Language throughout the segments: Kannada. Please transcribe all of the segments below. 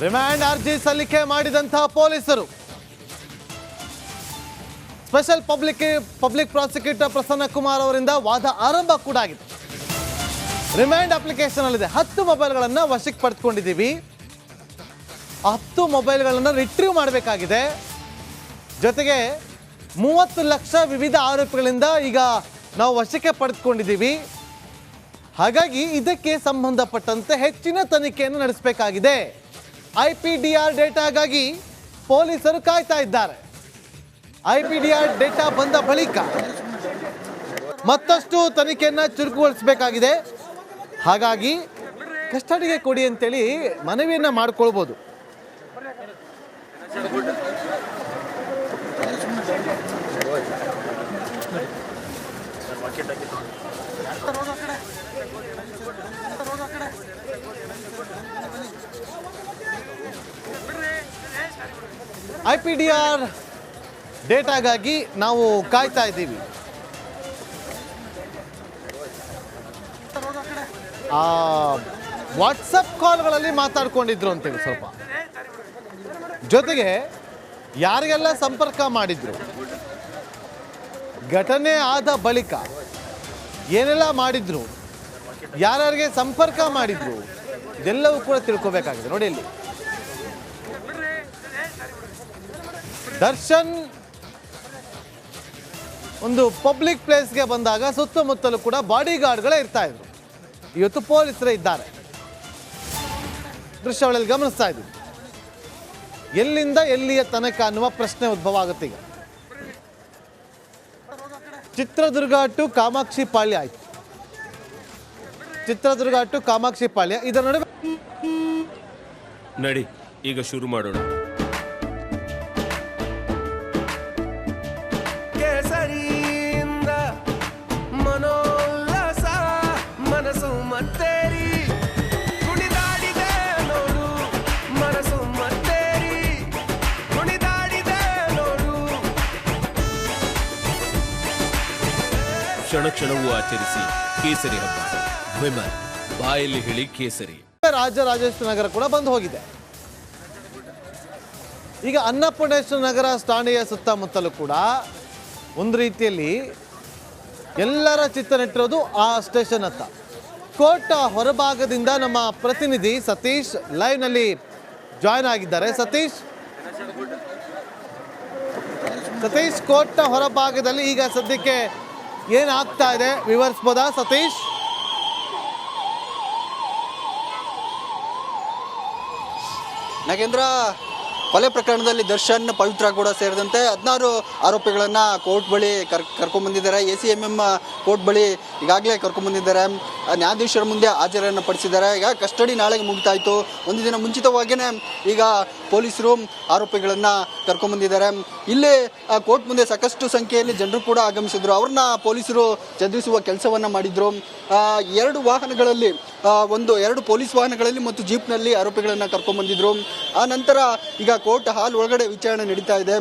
ರಿಮಾಂಡ್ ಅರ್ಜಿ ಸಲ್ಲಿಕೆ ಮಾಡಿದಂತಹ ಪೊಲೀಸರು special public prosecutor Prasanna Kumar ಅವರಿಂದ ವಾದ ಆರಂಭ ಕೂಡ ಆಗಿದೆ. ರಿಮಾಂಡ್ ಅಪ್ಲಿಕೇಶನ್ ಅಲ್ಲಿದೆ 10 ಮೊಬೈಲ್ಗಳನ್ನು ವಶಕ್ಕೆ ಪಡೆದುಕೊಂಡಿದ್ದೀವಿ. 10 ಮೊಬೈಲ್ಗಳನ್ನು ರಿಟ್ರೀವ್ ಮಾಡಬೇಕಾಗಿದೆ. ಜೊತೆಗೆ 30 ಲಕ್ಷ ವಿವಿಧ ಆರೋಪಿಗಳಿಂದ ಈಗ ನಾವು ವಶಕ್ಕೆ ಪಡೆದುಕೊಂಡಿದ್ದೀವಿ. ಹಾಗಾಗಿ ಇದಕ್ಕೆ ಸಂಬಂಧಪಟ್ಟಂತೆ ಹೆಚ್ಚಿನ ತನಿಖೆಯನ್ನು ನಡೆಸಬೇಕಾಗಿದೆ. IPDR ಡೇಟಾಗಾಗಿ ಪೊಲೀಸರು ಕಾಯ್ತಾ ಇದ್ದಾರೆ. IPDR ಡೇಟಾ ಬಂದ ಬಳಿಕ ಮತ್ತಷ್ಟು ತನಿಖೆಯನ್ನು ಚುರುಕುಗೊಳಿಸಬೇಕಾಗಿದೆ. ಹಾಗಾಗಿ ಕಸ್ಟಡಿಗೆ ಕೊಡಿ ಅಂತೇಳಿ ಮನವಿಯನ್ನು ಮಾಡಿಕೊಳ್ಬೋದು. IPDR ಡೇಟಾಗಾಗಿ ನಾವು ಕಾಯ್ತಾ ಇದ್ದೀವಿ. ವಾಟ್ಸಪ್ ಕಾಲ್ಗಳಲ್ಲಿ ಮಾತಾಡ್ಕೊಂಡಿದ್ರು ಅಂತೇಳಿ ಸ್ವಲ್ಪ, ಜೊತೆಗೆ ಯಾರಿಗೆಲ್ಲ ಸಂಪರ್ಕ ಮಾಡಿದ್ರು, ಘಟನೆ ಆದ ಬಳಿಕ ಏನೆಲ್ಲ ಮಾಡಿದ್ರು, ಯಾರ್ಯಾರಿಗೆ ಸಂಪರ್ಕ ಮಾಡಿದ್ರು, ಇದೆಲ್ಲವೂ ಕೂಡ ತಿಳ್ಕೋಬೇಕಾಗಿದೆ. ನೋಡಿ, ಇಲ್ಲಿ ದರ್ಶನ್ ಒಂದು ಪಬ್ಲಿಕ್ ಪ್ಲೇಸ್ಗೆ ಬಂದಾಗ ಸುತ್ತಮುತ್ತಲೂ ಕೂಡ ಬಾಡಿ ಗಾರ್ಡ್ಗಳೇ ಇರ್ತಾ ಇದ್ರು. ಇವತ್ತು ಪೊಲೀಸರೇ ಇದ್ದಾರೆ. ದೃಶ್ಯಾವಳಿಯಲ್ಲಿ ಗಮನಿಸ್ತಾ ಇದ್ದೀವಿ. ಎಲ್ಲಿಂದ ಎಲ್ಲಿಯ ತನಕ ಅನ್ನುವ ಪ್ರಶ್ನೆ ಉದ್ಭವ ಆಗುತ್ತೆ. ಈಗ ಚಿತ್ರದುರ್ಗ ಟು ಕಾಮಾಕ್ಷಿ ಪಾಳ್ಯ ಆಯ್ತು. ಚಿತ್ರದುರ್ಗ ಟು ಕಾಮಾಕ್ಷಿ ಪಾಳ್ಯ, ಇದರ ನಡುವೆ ನಡಿ ಈಗ ಶುರು ಮಾಡೋಣ. ಕೇಸರಿಯಿಂದ ಮನೋಲ್ಲಾಸ ಮನಸ್ಸು ಮತ್ತೇರಿ ಕುಣಿದಾಡಿದೆ ನೋಡು, ಮನಸ್ಸು ಮತ್ತೇರಿ ಕುಣಿದಾಡಿದೆ ನೋಡು. ಕ್ಷಣ ಕ್ಷಣವೂ ಆಚರಿಸಿ ಕೇಸರಿ ಹಬ್ಬ. ವಿಮಲ್ ಬಾಯಲ್ಲಿ ಹೇಳಿ ಕೇಸರಿ. ರಾಜರಾಜೇಶ್ವರ ನಗರ ಕೂಡ ಬಂದು ಹೋಗಿದೆ. ಈಗ ಅನ್ನಪೂರ್ಣೇಶ್ವರ ನಗರ ಠಾಣೆಯ ಸುತ್ತಮುತ್ತಲೂ ಕೂಡ ಒಂದು ರೀತಿಯಲ್ಲಿ ಎಲ್ಲರ ಚಿತ್ತ ನೆಟ್ಟಿರೋದು ಆ ಸ್ಟೇಷನ್ ಹತ್ತ. ಕೋರ್ಟ್ ಹೊರಭಾಗದಿಂದ ನಮ್ಮ ಪ್ರತಿನಿಧಿ ಸತೀಶ್ ಲೈವ್ನಲ್ಲಿ ಜಾಯ್ನ್ ಆಗಿದ್ದಾರೆ. ಸತೀಶ್, ಕೋರ್ಟ್ ಹೊರಭಾಗದಲ್ಲಿ ಈಗ ಸದ್ಯಕ್ಕೆ ಏನಾಗ್ತಾ ಇದೆ ವಿವರಿಸ್ಬೋದಾ ಸತೀಶ್? ನಾಗೇಂದ್ರ, ಕೊಲೆ ಪ್ರಕರಣದಲ್ಲಿ ದರ್ಶನ್, ಪವಿತ್ರ ಗೌಡ ಸೇರಿದಂತೆ 16 ಆರೋಪಿಗಳನ್ನು ಕೋರ್ಟ್ ಬಳಿ ಕರ್ಕೊಂಡ್ಬಂದಿದ್ದಾರೆ. ACMM ಕೋರ್ಟ್ ಬಳಿ ಈಗಾಗಲೇ ಕರ್ಕೊಂಡ್ಬಂದಿದ್ದಾರೆ. ನ್ಯಾಯಾಧೀಶರ ಮುಂದೆ ಹಾಜರನ್ನು ಪಡಿಸಿದ್ದಾರೆ. ಈಗ ಕಸ್ಟಡಿ ನಾಳೆಗೆ ಮುಗಿತಾಯಿತು. ಒಂದು ದಿನ ಮುಂಚಿತವಾಗಿಯೇ ಈಗ ಪೊಲೀಸರು ಆರೋಪಿಗಳನ್ನು ಕರ್ಕೊಂಡ್ಬಂದಿದ್ದಾರೆ. ಇಲ್ಲಿ ಕೋರ್ಟ್ ಮುಂದೆ ಸಾಕಷ್ಟು ಸಂಖ್ಯೆಯಲ್ಲಿ ಜನರು ಕೂಡ ಆಗಮಿಸಿದ್ರು. ಅವ್ರನ್ನ ಪೊಲೀಸರು ಚದುರಿಸುವ ಕೆಲಸವನ್ನು ಮಾಡಿದರು. 2 ವಾಹನಗಳಲ್ಲಿ, 2 ಪೊಲೀಸ್ ವಾಹನಗಳಲ್ಲಿ ಮತ್ತು ಜೀಪ್ನಲ್ಲಿ ಆರೋಪಿಗಳನ್ನು ಕರ್ಕೊಂಡ್ಬಂದಿದ್ರು. ಆ ನಂತರ ಈಗ ಕೋರ್ಟ್ ಹಾಲ್ ಒಳಗಡೆ ವಿಚಾರಣೆ ನಡೀತಾ ಇದೆ.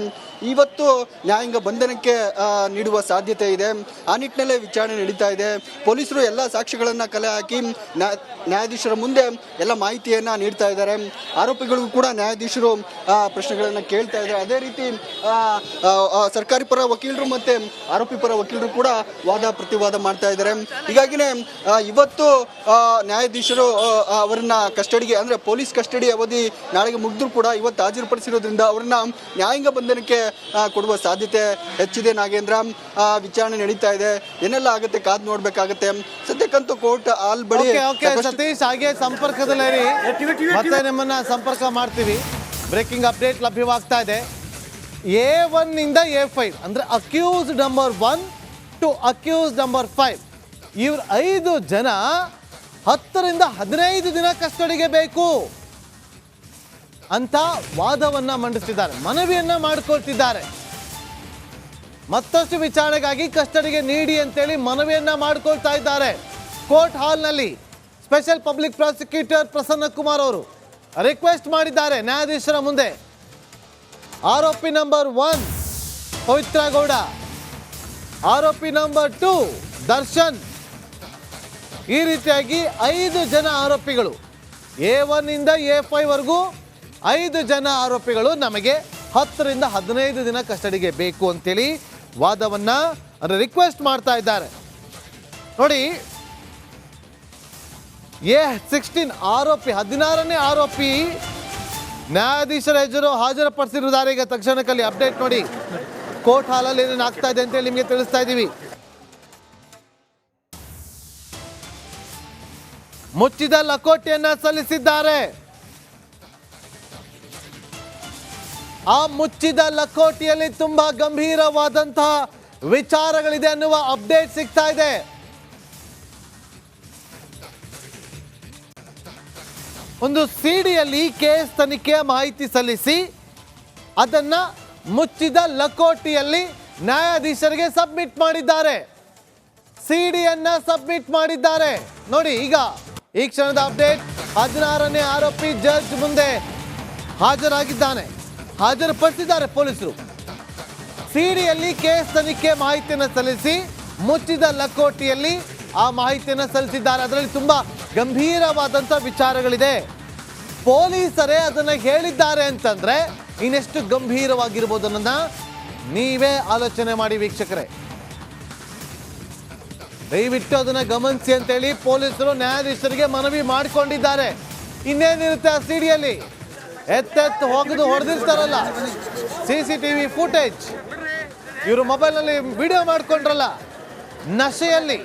ಇವತ್ತು ನ್ಯಾಯಾಂಗ ಬಂಧನಕ್ಕೆ ನೀಡುವ ಸಾಧ್ಯತೆ ಇದೆ. ಆ ನಿಟ್ಟಿನಲ್ಲೇ ವಿಚಾರಣೆ ನಡೀತಾ ಇದೆ. ಪೊಲೀಸರು ಎಲ್ಲ ಸಾಕ್ಷ್ಯಗಳನ್ನು ಕಲೆ ಹಾಕಿ ನ್ಯಾಯಾಧೀಶರ ಮುಂದೆ ಎಲ್ಲ ಮಾಹಿತಿಯನ್ನು ನೀಡ್ತಾ ಇದ್ದಾರೆ. ಆರೋಪಿಗಳಿಗೂ ಕೂಡ ನ್ಯಾಯಾಧೀಶರು ಪ್ರಶ್ನೆಗಳನ್ನು ಕೇಳ್ತಾ ಇದ್ದಾರೆ. ಅದೇ ರೀತಿ ಸರ್ಕಾರಿ ಪರ ವಕೀಲರು ಮತ್ತು ಆರೋಪಿ ಪರ ವಕೀಲರು ಕೂಡ ವಾದ ಪ್ರತಿವಾದ ಮಾಡ್ತಾ ಇದ್ದಾರೆ. ಹೀಗಾಗಿನೇ ಇವತ್ತು ನ್ಯಾಯಾಧೀಶರು ಅವರನ್ನ ಕಸ್ಟಡಿಗೆ, ಅಂದರೆ ಪೊಲೀಸ್ ಕಸ್ಟಡಿ ಅವಧಿ ನಾಳೆಗೆ ಮುಗಿದ್ರೂ ಕೂಡ ಇವತ್ತು ಹಾಜರುಪಡಿಸಿರೋದ್ರಿಂದ ಅವರನ್ನ ನ್ಯಾಯಾಂಗ ಬಂಧನಕ್ಕೆ ಕೊಡುವ ಸಾಧ್ಯತೆ ಹೆಚ್ಚಿದೆ. ನಾಗೇಂದ್ರ, ವಿಚಾರಣೆ ನಡೀತಾ ಇದೆ. ಏನೆಲ್ಲ ಆಗುತ್ತೆ ಕಾದು ನೋಡ್ಬೇಕಾಗತ್ತೆ. ಸದ್ಯಕ್ಕಂತೂ ಕೋರ್ಟ್ ಹಾಲ್ ಬಳಿ. ಸತೀಶ್, ಹಾಗೆ ಸಂಪರ್ಕದಲ್ಲಿ ಮತ್ತೆ ನಿಮ್ಮನ್ನ ಸಂಪರ್ಕ ಮಾಡ್ತೀವಿ. ಬ್ರೇಕಿಂಗ್ ಅಪ್ಡೇಟ್ ಲಭ್ಯವಾಗ್ತಾ ಇದೆ. A1 ಇಂದ A5 ಅಂದ್ರೆ accused number 1 to accused number 5, ಇವ್ರು 5 ಜನ 10 ರಿಂದ 15 ದಿನ ಕಸ್ಟಡಿಗೆ ಬೇಕು ಅಂತ ವಾದವನ್ನ ಮಂಡಿಸಿದ್ದಾರೆ, ಮನವಿಯನ್ನ ಮಾಡಿಕೊಳ್ತಿದ್ದಾರೆ. ಮತ್ತಷ್ಟು ವಿಚಾರಣೆಗಾಗಿ ಕಸ್ಟಡಿಗೆ ನೀಡಿ ಅಂತೇಳಿ ಮನವಿಯನ್ನ ಮಾಡಿಕೊಳ್ತಾ ಇದ್ದಾರೆ. ಕೋರ್ಟ್ ಹಾಲ್ನಲ್ಲಿ special public prosecutor Prasanna Kumar ಅವರು ರಿಕ್ವೆಸ್ಟ್ ಮಾಡಿದ್ದಾರೆ ನ್ಯಾಯಾಧೀಶರ ಮುಂದೆ. ಆರೋಪಿ ನಂಬರ್ 1 ಪವಿತ್ರ ಗೌಡ, ಆರೋಪಿ ನಂಬರ್ 2 ದರ್ಶನ್, ಈ ರೀತಿಯಾಗಿ 5 ಜನ ಆರೋಪಿಗಳು A1 ಇಂದ A5 ವರೆಗೂ 5 ಜನ ಆರೋಪಿಗಳು ನಮಗೆ 10 ರಿಂದ 15 ದಿನ ಕಸ್ಟಡಿಗೆ ಬೇಕು ಅಂತೇಳಿ ವಾದವನ್ನ ರಿಕ್ವೆಸ್ಟ್ ಮಾಡ್ತಾ ಇದ್ದಾರೆ. ನೋಡಿ, A16 ಆರೋಪಿ 16ನೇ ಆರೋಪಿ ನ್ಯಾಯಾಧೀಶರ ಎದುರು ಹಾಜರುಪಡಿಸಿರುತ್ತಾರೆ. ಈಗ ತಕ್ಷಣಕ್ಕಲ್ಲಿ ಅಪ್ಡೇಟ್ ನೋಡಿ, ಕೋರ್ಟ್ ಹಾಲಲ್ಲಿ ಏನೇನು ಆಗ್ತಾ ಇದೆ ಅಂತೇಳಿ ನಿಮಗೆ ತಿಳಿಸ್ತಾ ಇದ್ದೀವಿ. ಮುಚ್ಚಿದ ಲಕೋಟೆಯನ್ನ ಸಲ್ಲಿಸಿದ್ದಾರೆ. ಆ ಮುಚ್ಚಿದ ಲಕೋಟೆಯಲ್ಲಿ ತುಂಬಾ ಗಂಭೀರವಾದಂತಹ ವಿಚಾರಗಳಿದೆ ಅನ್ನುವ ಅಪ್ಡೇಟ್ ಸಿಗ್ತಾ ಇದೆ. ಒಂದು ಸಿಡಿಯಲ್ಲಿ ಕೇಸ್ ತನಿಖೆಯ ಮಾಹಿತಿ ಸಲ್ಲಿಸಿ ಅದನ್ನ ಮುಚ್ಚಿದ ಲಕೋಟೆಯಲ್ಲಿ ನ್ಯಾಯಾಧೀಶರಿಗೆ ಸಬ್ಮಿಟ್ ಮಾಡಿದ್ದಾರೆ. ಸಿಡಿಯನ್ನ ಸಬ್ಮಿಟ್ ಮಾಡಿದ್ದಾರೆ. ನೋಡಿ, ಈಗ ಈ ಕ್ಷಣದ ಅಪ್ಡೇಟ್. 16ನೇ ಆರೋಪಿ ಜಡ್ಜ್ ಮುಂದೆ ಹಾಜರಾಗಿದ್ದಾನೆ, ಹಾಜರುಪಡಿಸಿದ್ದಾರೆ ಪೊಲೀಸರು. ಸಿಡಿಯಲ್ಲಿ ಕೇಸ್ ತನಿಖೆ ಮಾಹಿತಿಯನ್ನು ಸಲ್ಲಿಸಿ ಮುಚ್ಚಿದ ಲಕೋಟೆಯಲ್ಲಿ ಆ ಮಾಹಿತಿಯನ್ನು ಸಲ್ಲಿಸಿದ್ದಾರೆ. ಅದರಲ್ಲಿ ತುಂಬಾ ಗಂಭೀರವಾದಂಥ ವಿಚಾರಗಳಿದೆ. ಪೊಲೀಸರೇ ಅದನ್ನು ಹೇಳಿದ್ದಾರೆ ಅಂತಂದ್ರೆ ಇನ್ನೆಷ್ಟು ಗಂಭೀರವಾಗಿರ್ಬೋದು ಅನ್ನೋದನ್ನ ನೀವೇ ಆಲೋಚನೆ ಮಾಡಿ ವೀಕ್ಷಕರೇ. ದಯವಿಟ್ಟು ಅದನ್ನ ಗಮನಿಸಿ ಅಂತೇಳಿ ಪೊಲೀಸರು ನ್ಯಾಯಾಧೀಶರಿಗೆ ಮನವಿ ಮಾಡಿಕೊಂಡಿದ್ದಾರೆ. ಇನ್ನೇನಿರುತ್ತೆ ಆ ಸಿಡಿಯಲ್ಲಿ? ಎತ್ತೆತ್ತು ಹೋಗದು ಹೊಡೆದಿರ್ತಾರಲ್ಲ, CCTV ಫುಟೇಜ್, ಇವರು ಮೊಬೈಲ್ನಲ್ಲಿ ವಿಡಿಯೋ ಮಾಡ್ಕೊಂಡ್ರಲ್ಲ ನಶೆಯಲ್ಲಿ,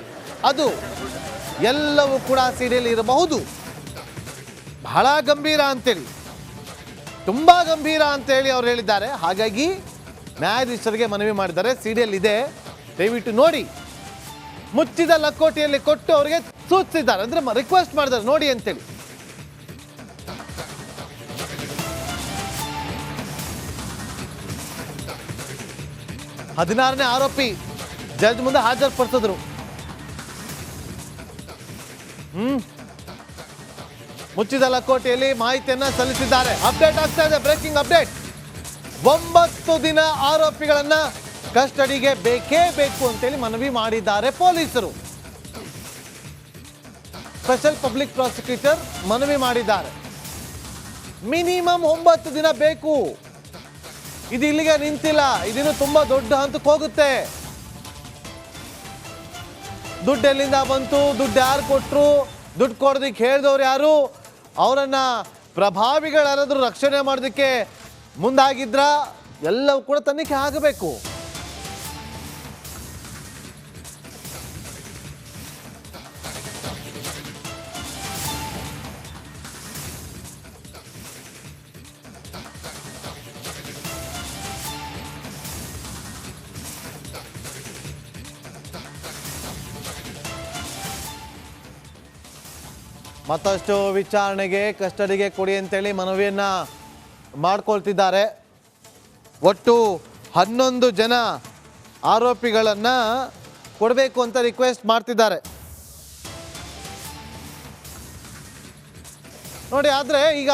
ಅದು ಎಲ್ಲವೂ ಕೂಡ ಸಿಡಿಯಲ್ಲಿ ಇರಬಹುದು. ಬಹಳ ಗಂಭೀರ ಅಂತೇಳಿ, ತುಂಬಾ ಗಂಭೀರ ಅಂತೇಳಿ ಅವ್ರು ಹೇಳಿದ್ದಾರೆ. ಹಾಗಾಗಿ ನ್ಯಾಯಾಧೀಶರಿಗೆ ಮನವಿ ಮಾಡಿದ್ದಾರೆ, ಸಿಡಿಯಲ್ಲಿ ಇದೆ, ದಯವಿಟ್ಟು ನೋಡಿ. ಮುಚ್ಚಿದ ಲಕೋಟೆಯಲ್ಲಿ ಕೊಟ್ಟು ಅವರಿಗೆ ಸೂಚಿಸಿದ್ದಾರೆ, ಅಂದ್ರೆ ರಿಕ್ವೆಸ್ಟ್ ಮಾಡಿದ್ದಾರೆ ನೋಡಿ ಅಂತೇಳಿ. ಹದಿನಾರನೇ ಆರೋಪಿ ಜಡ್ಜ್ ಮುಂದೆ ಹಾಜರುಪಡಿಸಿದ್ರು. ಮುಚ್ಚಿದ ಲಕೋಟೆಯಲ್ಲಿ ಮಾಹಿತಿಯನ್ನ ಸಲ್ಲಿಸಿದ್ದಾರೆ. ಅಪ್ಡೇಟ್ ಆಗ್ತಾ ಇದೆ, ಬ್ರೇಕಿಂಗ್ ಅಪ್ಡೇಟ್. 9 ದಿನ ಆರೋಪಿಗಳನ್ನ ಕಸ್ಟಡಿಗೆ ಬೇಕೇ ಬೇಕು ಅಂತೇಳಿ ಮನವಿ ಮಾಡಿದ್ದಾರೆ ಪೊಲೀಸರು. ಸ್ಪೆಷಲ್ ಪಬ್ಲಿಕ್ ಪ್ರಾಸಿಕ್ಯೂಟರ್ ಮನವಿ ಮಾಡಿದ್ದಾರೆ. ಮಿನಿಮಮ್ 9 ದಿನ ಬೇಕು. ಇದು ಇಲ್ಲಿಗೆ ನಿಂತಿಲ್ಲ, ಇದಿನ್ನು ತುಂಬಾ ದೊಡ್ಡ ಹಂತಕ್ಕೆ ಹೋಗುತ್ತೆ. ದುಡ್ಡು ಎಲ್ಲಿಂದ ಬಂತು, ದುಡ್ಡು ಯಾರು ಕೊಟ್ಟರು, ದುಡ್ಡು ಕೊಡೋದಕ್ಕೆ ಹೇಳಿದವ್ರು ಯಾರು, ಅವರನ್ನ ಪ್ರಭಾವಿಗಳಾರಾದ್ರೂ ರಕ್ಷಣೆ ಮಾಡೋದಕ್ಕೆ ಮುಂದಾಗಿದ್ರ, ಎಲ್ಲವೂ ಕೂಡ ತನಿಖೆ ಆಗಬೇಕು. ಮತ್ತಷ್ಟು ವಿಚಾರಣೆಗೆ ಕಸ್ಟಡಿಗೆ ಕೊಡಿ ಅಂತೇಳಿ ಮನವಿಯನ್ನ ಮಾಡ್ಕೊಳ್ತಿದ್ದಾರೆ. ಒಟ್ಟು 11 ಜನ ಆರೋಪಿಗಳನ್ನ ಕೊಡಬೇಕು ಅಂತ ರಿಕ್ವೆಸ್ಟ್ ಮಾಡ್ತಿದ್ದಾರೆ. ನೋಡಿ, ಆದರೆ ಈಗ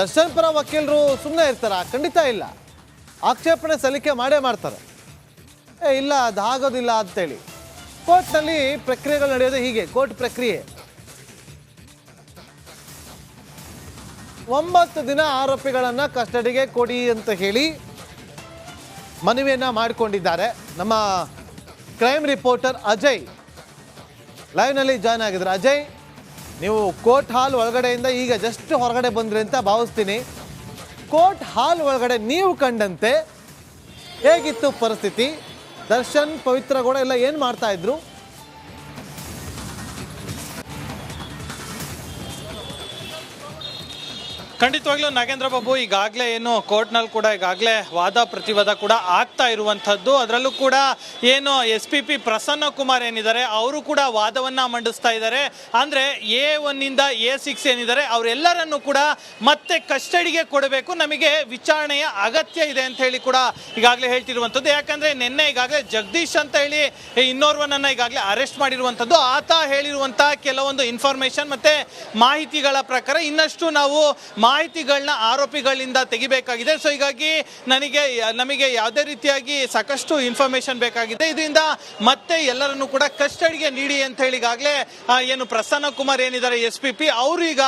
ದರ್ಶನ್ ಪರ ವಕೀಲರು ಸುಮ್ಮನೆ ಇರ್ತಾರ? ಖಂಡಿತ ಇಲ್ಲ. ಆಕ್ಷೇಪಣೆ ಸಲ್ಲಿಕೆ ಮಾಡೇ ಮಾಡ್ತಾರೆ. ಇಲ್ಲ, ಅದು ಆಗೋದಿಲ್ಲ ಅಂತೇಳಿ. ಕೋರ್ಟ್ನಲ್ಲಿ ಪ್ರಕ್ರಿಯೆಗಳು ನಡೆಯೋದು ಹೀಗೆ, ಕೋರ್ಟ್ ಪ್ರಕ್ರಿಯೆ. 9 ದಿನ ಆರೋಪಿಗಳನ್ನ ಕಸ್ಟಡಿಗೆ ಕೊಡಿ ಅಂತ ಹೇಳಿ ಮನವಿಯನ್ನ ಮಾಡಿಕೊಂಡಿದ್ದಾರೆ. ನಮ್ಮ ಕ್ರೈಮ್ ರಿಪೋರ್ಟರ್ ಅಜಯ್ ಲೈವ್ನಲ್ಲಿ ಜಾಯ್ನ್ ಆಗಿದ್ದಾರೆ. ಅಜಯ್, ನೀವು ಕೋರ್ಟ್ ಹಾಲ್ ಒಳಗಡೆಯಿಂದ ಈಗ ಜಸ್ಟ್ ಹೊರಗಡೆ ಬಂದ್ರಿ ಅಂತ ಭಾವಿಸ್ತೀನಿ. ಕೋರ್ಟ್ ಹಾಲ್ ಒಳಗಡೆ ನೀವು ಕಂಡಂತೆ ಹೇಗಿತ್ತು ಪರಿಸ್ಥಿತಿ? ದರ್ಶನ್, ಪವಿತ್ರ ಗೌಡ ಎಲ್ಲ ಏನು ಮಾಡ್ತಾ ಇದ್ರು? ಖಂಡಿತವಾಗ್ಲೂ ನಾಗೇಂದ್ರ ಬಾಬು, ಈಗಾಗಲೇ ಏನು ಕೋರ್ಟ್ನಲ್ಲಿ ಕೂಡ ಈಗಾಗಲೇ ವಾದ ಪ್ರತಿವಾದ ಕೂಡ ಆಗ್ತಾ ಇರುವಂಥದ್ದು. ಅದರಲ್ಲೂ ಕೂಡ ಏನು SPP ಪ್ರಸನ್ನ ಕುಮಾರ್ ಏನಿದ್ದಾರೆ ಅವರು ಕೂಡ ವಾದವನ್ನು ಮಂಡಿಸ್ತಾ ಇದ್ದಾರೆ. ಅಂದರೆ A1 ಇಂದ A6 ಏನಿದ್ದಾರೆ ಅವರೆಲ್ಲರನ್ನು ಕೂಡ ಮತ್ತೆ ಕಸ್ಟಡಿಗೆ ಕೊಡಬೇಕು, ನಮಗೆ ವಿಚಾರಣೆಯ ಅಗತ್ಯ ಇದೆ ಅಂತ ಹೇಳಿ ಕೂಡ ಈಗಾಗಲೇ ಹೇಳ್ತಿರುವಂಥದ್ದು. ಯಾಕಂದರೆ ನಿನ್ನೆ ಈಗಾಗಲೇ ಜಗದೀಶ್ ಅಂತ ಹೇಳಿ ಇನ್ನೋರ್ವನನ್ನು ಈಗಾಗಲೇ ಅರೆಸ್ಟ್ ಮಾಡಿರುವಂಥದ್ದು. ಆತ ಹೇಳಿರುವಂಥ ಕೆಲವೊಂದು ಇನ್ಫಾರ್ಮೇಷನ್ ಮತ್ತು ಮಾಹಿತಿಗಳ ಪ್ರಕಾರ ಇನ್ನಷ್ಟು ನಾವು ಮಾಹಿತಿಗಳನ್ನ ಆರೋಪಿಗಳಿಂದ ತೆಗಿಬೇಕಾಗಿದೆ. ಸೊ ಹೀಗಾಗಿ ನಮಗೆ ಯಾವುದೇ ರೀತಿಯಾಗಿ ಸಾಕಷ್ಟು ಇನ್ಫಾರ್ಮೇಶನ್ ಬೇಕಾಗಿದೆ. ಇದರಿಂದ ಮತ್ತೆ ಎಲ್ಲರನ್ನು ಕೂಡ ಕಸ್ಟಡಿಗೆ ನೀಡಿ ಅಂತ ಹೇಳಿ ಈಗಾಗಲೇ ಏನು ಪ್ರಸನ್ನ ಕುಮಾರ್ ಏನಿದ್ದಾರೆ SPP ಅವರು ಈಗ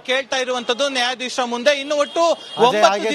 ಕೇಳ್ತಾ ಇರುವಂತದ್ದು ನ್ಯಾಯಾಧೀಶರ ಮುಂದೆ. ಇನ್ನು ಒಟ್ಟು 9 ದಿನ